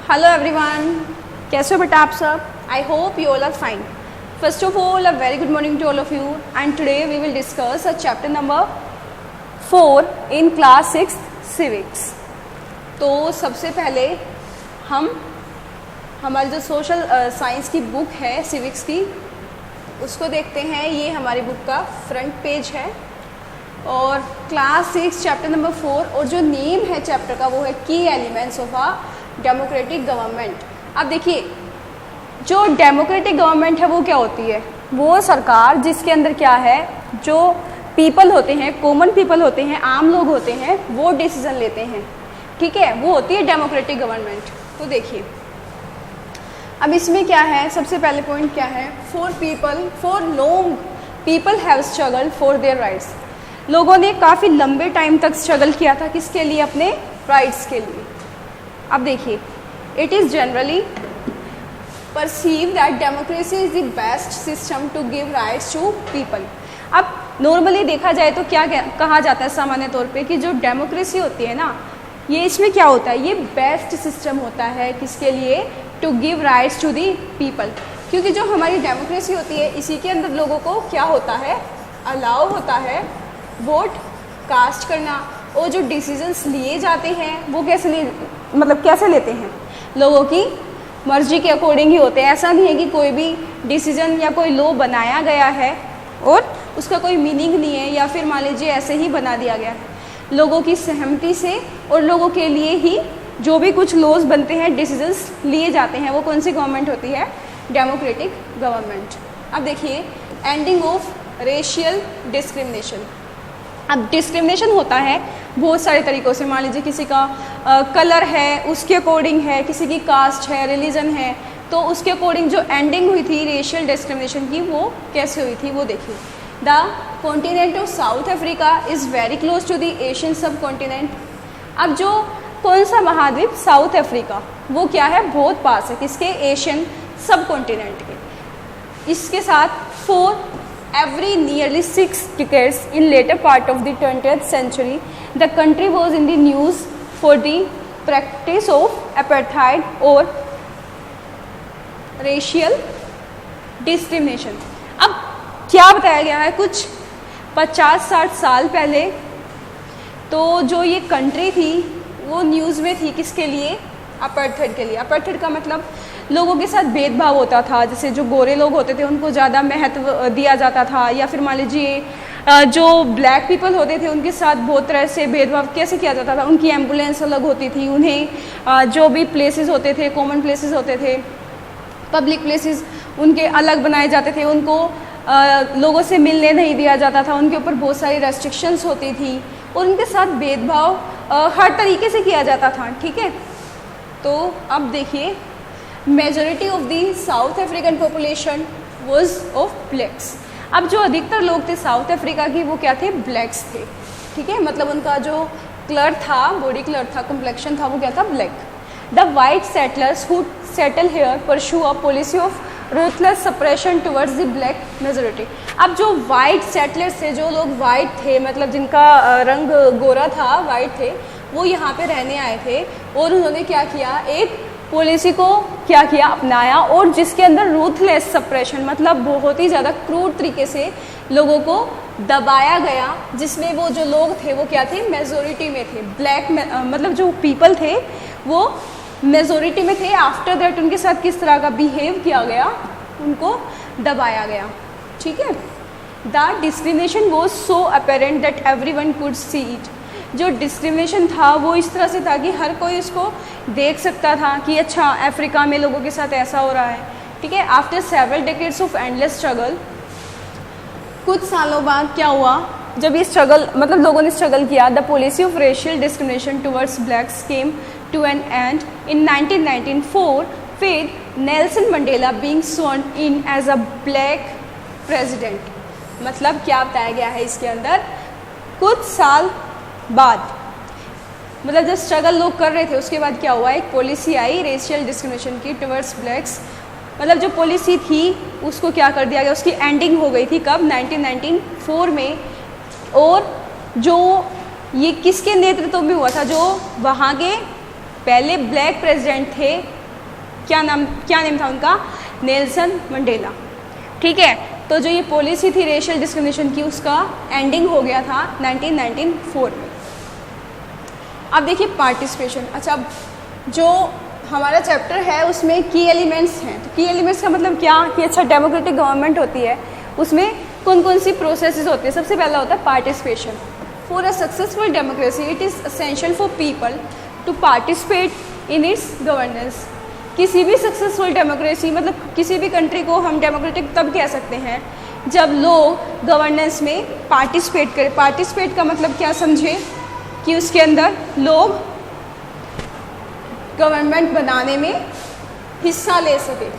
Hello everyone, कैसे हो बेटा आप सब? I hope you all are fine. First of all, a very good morning to all of you and today we will discuss a chapter number 4 in class 6 civics. तो सबसे पहले हम हमारी जो सोशल साइंस की बुक है civics की उसको देखते हैं. ये हमारी बुक का फ्रंट पेज है और क्लास 6 चैप्टर नंबर 4 और जो नेम है चैप्टर का वो है की elements of a democratic government. अब देखिए, जो डेमोक्रेटिक गवर्नमेंट है वो क्या होती है? वो सरकार जिसके अंदर क्या है, जो पीपल होते हैं, कॉमन पीपल होते हैं, आम लोग होते हैं, वो डिसीजन लेते हैं. ठीक है, वो होती है डेमोक्रेटिक गवर्नमेंट. तो देखिए अब इसमें क्या है, सबसे पहले पॉइंट क्या है, for long people have struggled for their rights. लोगों ने काफ़ी लंबे टाइम तक स्ट्रगल किया था किसके लिए? अपने राइट्स के लिए. अब देखिए, it is generally perceive that democracy is the best system to give rights to people. अब नॉर्मली देखा जाए तो क्या कहा जाता है सामान्य तौर पे कि जो डेमोक्रेसी होती है ना, ये इसमें क्या होता है, ये बेस्ट सिस्टम होता है किसके लिए? To give rights to the people. क्योंकि जो हमारी डेमोक्रेसी होती है इसी के अंदर लोगों को क्या होता है, अलाउ होता है वोट कास्ट करना. और जो डिसीजंस लिए जाते हैं वो कैसे लेते हैं? लोगों की मर्जी के अकॉर्डिंग ही होते हैं. ऐसा नहीं है कि कोई भी डिसीजन या कोई लॉ बनाया गया है और उसका कोई मीनिंग नहीं है, या फिर मान लीजिए ऐसे ही बना दिया गया है. लोगों की सहमति से और लोगों के लिए ही जो भी कुछ लॉज बनते हैं, डिसीजंस लिए जाते हैं, वो कौन सी गवर्नमेंट होती है? Democratic government. अब देखिए, एंडिंग ऑफ रेशियल डिस्क्रिमिनेशन. अब डिस्क्रिमिनेशन होता है बहुत सारे तरीक़ों से. मान लीजिए किसी का कलर है उसके अकॉर्डिंग है, किसी की कास्ट है, रिलीजन है, तो उसके अकॉर्डिंग जो एंडिंग हुई थी रेशियल डिस्क्रिमिनेशन की वो कैसे हुई थी वो देखिए. The continent of South Africa is very close to the Asian subcontinent. अब जो कौन सा महाद्वीप साउथ अफ्रीका, वो क्या है? बहुत पास है किसके? एशियन सब कॉन्टिनेंट के. इसके साथ for every nearly 6 decades in later part of the 20th century, the country was in the news for the practice of apartheid or racial discrimination. अब क्या बताया गया है, कुछ 50-60 साल पहले तो जो ये कंट्री थी वो न्यूज़ में थी किसके लिए? अपार्थाइड के लिए. अपार्थाइड का मतलब लोगों के साथ भेदभाव होता था. जैसे जो गोरे लोग होते थे उनको ज़्यादा महत्व दिया जाता था, या फिर मान लीजिए जो ब्लैक पीपल होते थे उनके साथ बहुत तरह से भेदभाव कैसे किया जाता था. उनकी एम्बुलेंस अलग होती थी, उन्हें जो भी प्लेसेस होते थे, कॉमन प्लेसेस होते थे, पब्लिक प्लेसेस उनके अलग बनाए जाते थे. उनको लोगों से मिलने नहीं दिया जाता था, उनके ऊपर बहुत सारी रेस्ट्रिक्शंस होती थी और उनके साथ भेदभाव हर तरीके से किया जाता था. ठीक है, तो अब देखिए, majority of the south African population was of blacks. अब जो अधिकतर लोग थे साउथ अफ्रीका की वो क्या थे? ब्लैक्स थे. ठीक है, मतलब उनका जो कलर था, बॉडी कलर था, कम्प्लेक्शन था, वो क्या था? Black. The white settlers who settle here pursue a policy of ruthless suppression towards the black majority. अब जो वाइट सेटलर्स थे, जो लोग वाइट थे, मतलब जिनका रंग गोरा था, वाइट थे, वो यहाँ पे रहने आए थे और उन्होंने क्या किया? एक पॉलिसी को क्या किया? अपनाया, और जिसके अंदर रूथलेस सप्रेशन मतलब बहुत ही ज़्यादा क्रूर तरीके से लोगों को दबाया गया, जिसमें वो जो लोग थे वो क्या थे? मेजॉरिटी में थे. ब्लैक मतलब जो पीपल थे वो मेजॉरिटी में थे. आफ्टर दैट उनके साथ किस तरह का बिहेव किया गया? उनको दबाया गया. ठीक है, the discrimination was so apparent that everyone could see it. जो डिस्क्रिमिनेशन था वो इस तरह से था कि हर कोई उसको देख सकता था कि अच्छा अफ्रीका में लोगों के साथ ऐसा हो रहा है. ठीक है, after several decades of endless struggle, कुछ सालों बाद क्या हुआ, जब ये स्ट्रगल मतलब लोगों ने स्ट्रगल किया, the policy of racial discrimination towards blacks came to an end in 1994 with Nelson Mandela being sworn in as a black president. मतलब क्या बताया गया है इसके अंदर, कुछ साल बाद, मतलब जब स्ट्रगल लोग कर रहे थे उसके बाद क्या हुआ, एक पॉलिसी आई रेशियल डिस्क्रिमिनेशन की टुवर्ड्स ब्लैक्स. मतलब जो पॉलिसी थी उसको क्या कर दिया गया, उसकी एंडिंग हो गई थी कब? 1994 में. और जो ये किसके नेतृत्व में हुआ था? जो वहाँ के पहले ब्लैक प्रेसिडेंट थे क्या नेम था उनका? Nelson Mandela. ठीक है, तो जो ये पॉलिसी थी रेशियल डिस्क्रिमिनेशन की, उसका एंडिंग हो गया था 1994 में। अब देखिए पार्टिसिपेशन। अच्छा, अब जो हमारा चैप्टर है उसमें की एलिमेंट्स हैं। तो की एलिमेंट्स का मतलब क्या कि अच्छा डेमोक्रेटिक गवर्नमेंट होती है, उसमें कौन कौन सी प्रोसेसेस होती है। सबसे पहला होता है participation. For a successful democracy it is essential for people to participate in its governance. किसी भी सक्सेसफुल डेमोक्रेसी, मतलब किसी भी कंट्री को हम डेमोक्रेटिक तब कह सकते हैं जब लोग गवर्नेंस में पार्टिसिपेट करें। पार्टिसिपेट का मतलब क्या समझे कि उसके अंदर लोग गवर्नमेंट बनाने में हिस्सा ले सके,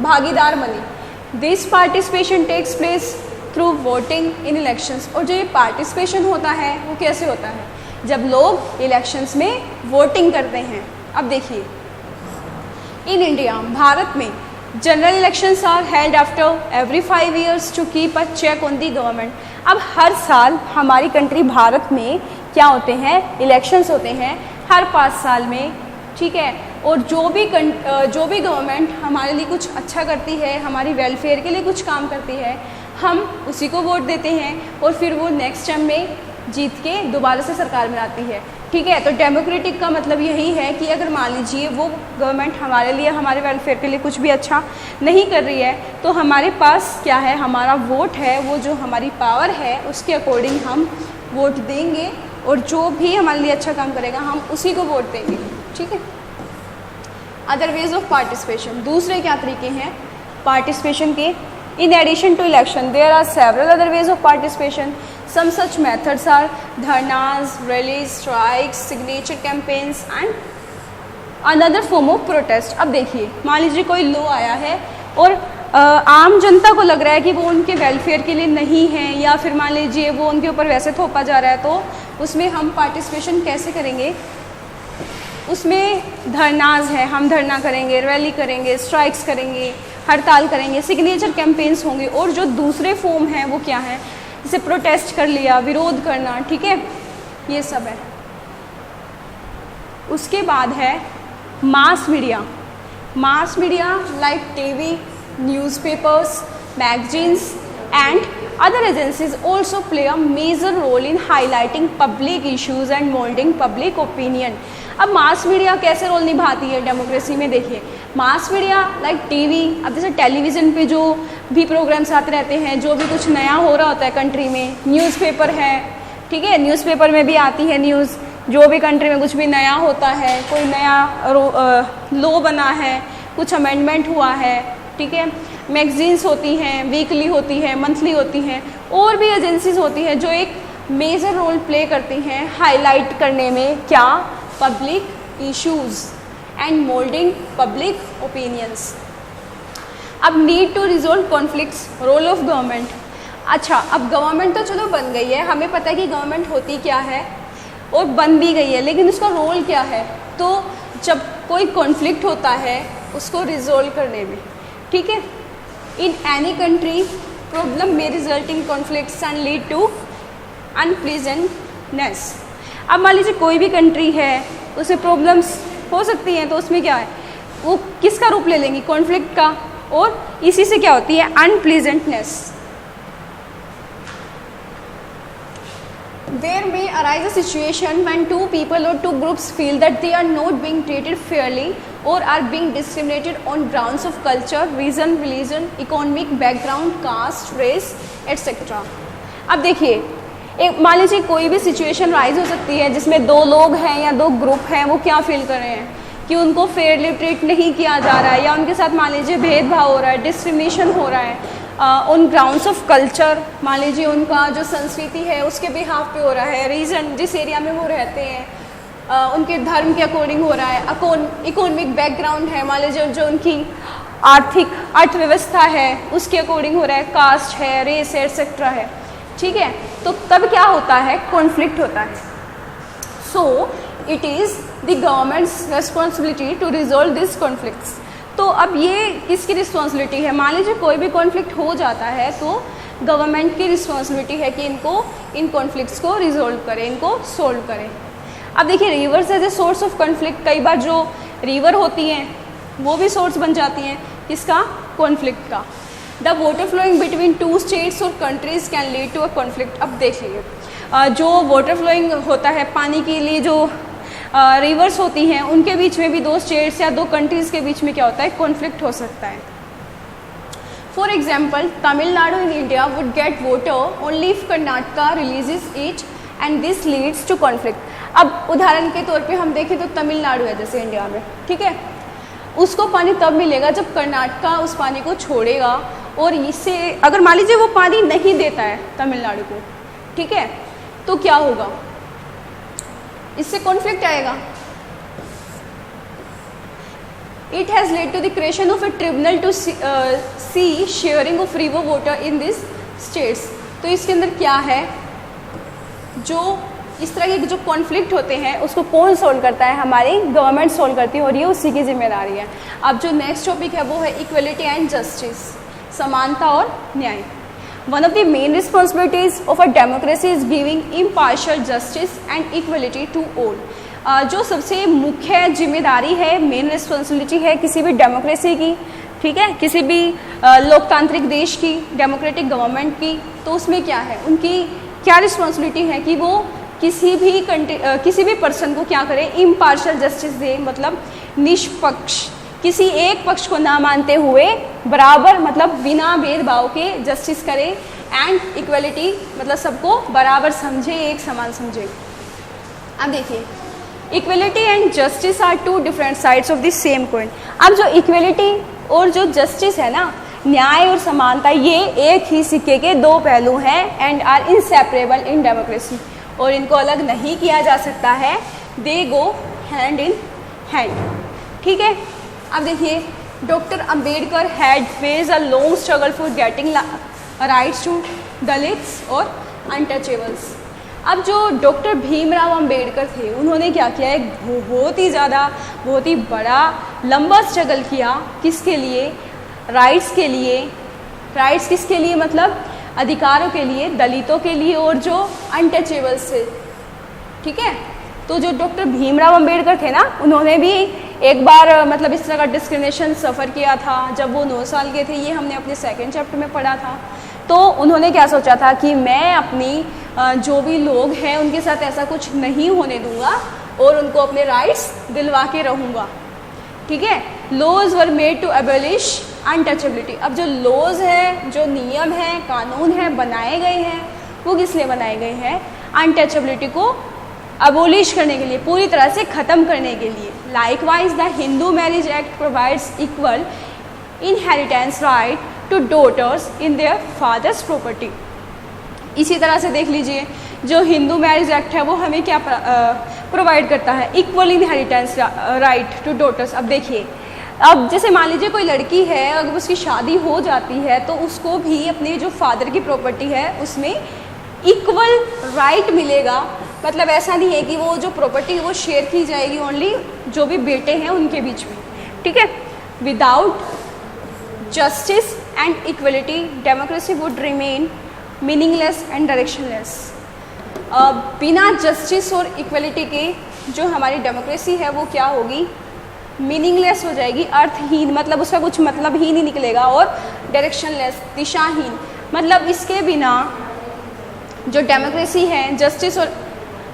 भागीदार बने। This participation takes place through voting in elections. और जो ये पार्टिसिपेशन होता है वो कैसे होता है? जब लोग इलेक्शंस में वोटिंग करते हैं। अब देखिए, इन इंडिया, भारत में general elections are held after every 5 years to keep a check on the government. अब हर साल हमारी कंट्री भारत में क्या होते हैं? इलेक्शंस होते हैं हर 5 साल में। ठीक है, और जो भी गवर्नमेंट हमारे लिए कुछ अच्छा करती है, हमारी वेलफेयर के लिए कुछ काम करती है, हम उसी को वोट देते हैं और फिर वो नेक्स्ट टर्म में जीत के दोबारा से सरकार में आती है। ठीक है, तो डेमोक्रेटिक का मतलब यही है कि अगर मान लीजिए वो गवर्नमेंट हमारे लिए, हमारे वेलफेयर के लिए कुछ भी अच्छा नहीं कर रही है, तो हमारे पास क्या है? हमारा वोट है। वो जो हमारी पावर है उसके अकॉर्डिंग हम वोट देंगे और जो भी हमारे लिए अच्छा काम करेगा हम उसी को वोट देंगे। ठीक है। अदर वेज ऑफ पार्टिसिपेशन, दूसरे क्या तरीके हैं पार्टिसिपेशन के? In addition to election there are several other ways of participation. Some such methods are dharnas, rallies, strikes, signature campaigns and another form of protest. अब देखिए, मान लीजिए कोई लॉ आया है और आम जनता को लग रहा है कि वो उनके वेलफेयर के लिए नहीं है, या फिर मान लीजिए वो उनके ऊपर वैसे थोपा जा रहा है, तो उसमें हम पार्टिसिपेशन कैसे करेंगे? उसमें धरनाज है, हम धरना करेंगे, रैली करेंगे, स्ट्राइक्स करेंगे, हड़ताल करेंगे, सिग्नेचर कैंपेन्स होंगे, और जो दूसरे फॉर्म हैं वो क्या है? जैसे प्रोटेस्ट कर लिया, विरोध करना। ठीक है, ये सब है। उसके बाद है mass media. Mass media like TV, newspapers, magazines and other agencies also play a major role in highlighting public issues and molding public opinion। अब मास मीडिया कैसे रोल निभाती है डेमोक्रेसी में? देखिए, मास मीडिया लाइक टीवी, अब जैसे television पे जो भी प्रोग्राम्स आते रहते हैं, जो भी कुछ नया हो रहा होता है कंट्री में, न्यूज़पेपर है। ठीक है, न्यूज़पेपर में भी आती है न्यूज़, जो भी कंट्री में कुछ भी नया होता है, कोई नया लॉ बना है, कुछ अमेंडमेंट हुआ है। ठीक है, मैगजीन्स होती हैं, वीकली होती है, मंथली होती हैं, और भी एजेंसीज होती हैं जो एक मेजर रोल प्ले करती हैं हाईलाइट करने में क्या? Public issues and moulding public opinions. अब need to resolve conflicts, role of government. अच्छा, अब गवर्नमेंट तो चलो बन गई है, हमें पता है कि गवर्नमेंट होती क्या है और बन भी गई है, लेकिन उसका रोल क्या है? तो जब कोई कॉन्फ्लिक्ट होता है उसको रिजोल्व करने में। ठीक है, in any country problem may result in conflicts and lead to unpleasantness। अब मान लीजिए कोई भी कंट्री है, उसमें प्रॉब्लम्स हो सकती हैं, तो उसमें क्या है? वो किसका रूप ले लेंगी? कॉन्फ्लिक्ट का, और इसी से क्या होती है? अनप्लीजेंटनेस। There may arise a situation when two people or two groups feel that they are not being treated fairly or are being discriminated on grounds of culture, reason, religion, economic background, caste, race, etc। अब देखिए, एक मान लीजिए कोई भी situation rise हो सकती है जिसमें दो लोग हैं या दो ग्रुप हैं, वो क्या फील कर रहे हैं कि उनको फेयरली ट्रीट नहीं किया जा रहा है, या उनके साथ मान लीजिए भेदभाव हो रहा है, डिस्क्रिमिनेशन हो रहा है ऑन ग्राउंड्स ऑफ कल्चर। मान लीजिए उनका जो संस्कृति है उसके बिहाफ पे हो रहा है, रीजन जिस एरिया में वो रहते हैं उनके धर्म के अकॉर्डिंग हो रहा है, इकोनॉमिक बैकग्राउंड है, मान लीजिए जो उनकी आर्थिक अर्थव्यवस्था है उसके अकॉर्डिंग हो रहा है, कास्ट है, रेस है, एक्सेट्रा है। ठीक है, तो तब क्या होता है? कॉन्फ्लिक्ट होता है। So it is the government's responsibility to resolve this conflicts. तो अब ये किसकी रिस्पॉन्सिबिलिटी है? मान लीजिए कोई भी कॉन्फ्लिक्ट हो जाता है तो गवर्नमेंट की रिस्पॉन्सिबिलिटी है कि इन कॉन्फ्लिक्ट्स को रिजोल्व करें, इनको सोल्व करें। अब देखिए, rivers as a source of conflict, कई बार जो रिवर होती हैं वो भी सोर्स बन जाती हैं किसका, कॉन्फ्लिक्ट का। The water flowing between two states और countries can lead to a conflict. अब देख लीजिए जो वाटर फ्लोइंग होता है पानी के लिए, जो रिवर्स होती हैं उनके बीच में भी दो स्टेट्स या दो कंट्रीज़ के बीच में क्या होता है, कॉन्फ्लिक्ट हो सकता है। For example Tamil Nadu in India would get water only if Karnataka releases it and this leads to conflict. अब उदाहरण के तौर पे हम देखें तो तमिलनाडु है जैसे इंडिया में, ठीक है, उसको पानी तब मिलेगा जब कर्नाटका उस पानी को छोड़ेगा, और इससे अगर मान लीजिए वो पानी नहीं देता है तमिलनाडु को, ठीक है, तो क्या होगा, इससे कॉन्फ्लिक्ट आएगा। It has led to the creation of a tribunal to see sharing of river water in these states। तो इसके अंदर क्या है, जो इस तरह के जो कॉन्फ्लिक्ट होते हैं उसको कौन सोल्व करता है, हमारी गवर्नमेंट सोल्व करती है और ये उसी की जिम्मेदारी है। अब जो नेक्स्ट टॉपिक है वो है इक्वलिटी एंड जस्टिस, समानता और न्याय। One of the main responsibilities of a democracy is giving impartial justice and equality to all. जो सबसे मुख्य जिम्मेदारी है, मेन रिस्पॉन्सिबिलिटी है किसी भी डेमोक्रेसी की, ठीक है, किसी भी लोकतांत्रिक देश की, डेमोक्रेटिक गवर्नमेंट की, तो उसमें क्या है, उनकी क्या रिस्पॉन्सिबिलिटी है कि वो किसी भी पर्सन को क्या करे, इम्पार्शियल जस्टिस दे, मतलब निष्पक्ष, किसी एक पक्ष को ना मानते हुए बराबर, मतलब बिना भेदभाव के जस्टिस करे, एंड इक्वलिटी मतलब सबको बराबर समझे, एक समान समझे। अब देखिए equality and justice are two different sides of the same coin. अब जो इक्वलिटी और जो जस्टिस है ना, न्याय और समानता, ये एक ही सिक्के के दो पहलू हैं and are inseparable in democracy, और इनको अलग नहीं किया जा सकता है, दे गो हैंड इन हैंड, ठीक है। अब देखिए doctor Ambedkar had faced a long struggle for getting rights to Dalits और अनटचेबल्स। अब जो डॉक्टर भीमराव अंबेडकर थे उन्होंने क्या किया, एक बहुत ही बड़ा लंबा स्ट्रगल किया, किसके लिए, राइट्स के लिए। राइट्स किसके लिए, मतलब अधिकारों के लिए, दलितों के लिए और जो अनटचेबल्स थे, ठीक है। तो जो डॉक्टर भीमराव अंबेडकर थे ना, उन्होंने भी एक बार मतलब इस तरह का डिस्क्रिमिनेशन सफ़र किया था जब वो 9 साल के थे, ये हमने अपने सेकेंड चैप्टर में पढ़ा था। तो उन्होंने क्या सोचा था कि मैं अपनी जो भी लोग हैं उनके साथ ऐसा कुछ नहीं होने दूंगा और उनको अपने राइट्स दिलवा के रहूँगा, ठीक है। Laws were made to abolish untouchability. अब जो लॉज है, जो नियम है, कानून है बनाए गए हैं, वो किस लिए बनाए गए हैं, अनटचेबिलिटी को अबोलिश करने के लिए, पूरी तरह से ख़त्म करने के लिए। Likewise the Hindu Marriage Act provides equal inheritance right to daughters in their father's property. इसी तरह से देख लीजिए जो हिंदू मैरिज एक्ट है वो हमें क्या प्रोवाइड करता है, equal inheritance right to daughters. अब देखिए, अब जैसे मान लीजिए कोई लड़की है, अगर उसकी शादी हो जाती है तो उसको भी अपने जो फादर की प्रॉपर्टी है उसमें इक्वल राइट मिलेगा। मतलब ऐसा नहीं है कि वो जो प्रॉपर्टी है वो शेयर की जाएगी ओनली जो भी बेटे हैं उनके बीच में, ठीक है। Without justice and equality democracy would remain meaningless and directionless. बिना जस्टिस और इक्वलिटी के जो हमारी डेमोक्रेसी है वो क्या होगी, मीनिंगलेस हो जाएगी, अर्थहीन, मतलब उसका कुछ मतलब ही नहीं निकलेगा, और डायरेक्शनलेस, दिशाहीन। मतलब इसके बिना जो डेमोक्रेसी है, जस्टिस और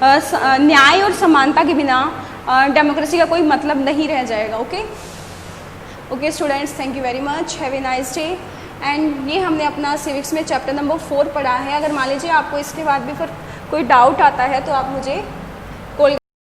न्याय और समानता के बिना डेमोक्रेसी का कोई मतलब नहीं रह जाएगा। Okay students, thank you very much, have a nice day. And ये हमने अपना सिविक्स में चैप्टर नंबर 4 पढ़ा है। अगर मान लीजिए आपको इसके बाद भी फिर कोई डाउट आता है तो आप मुझे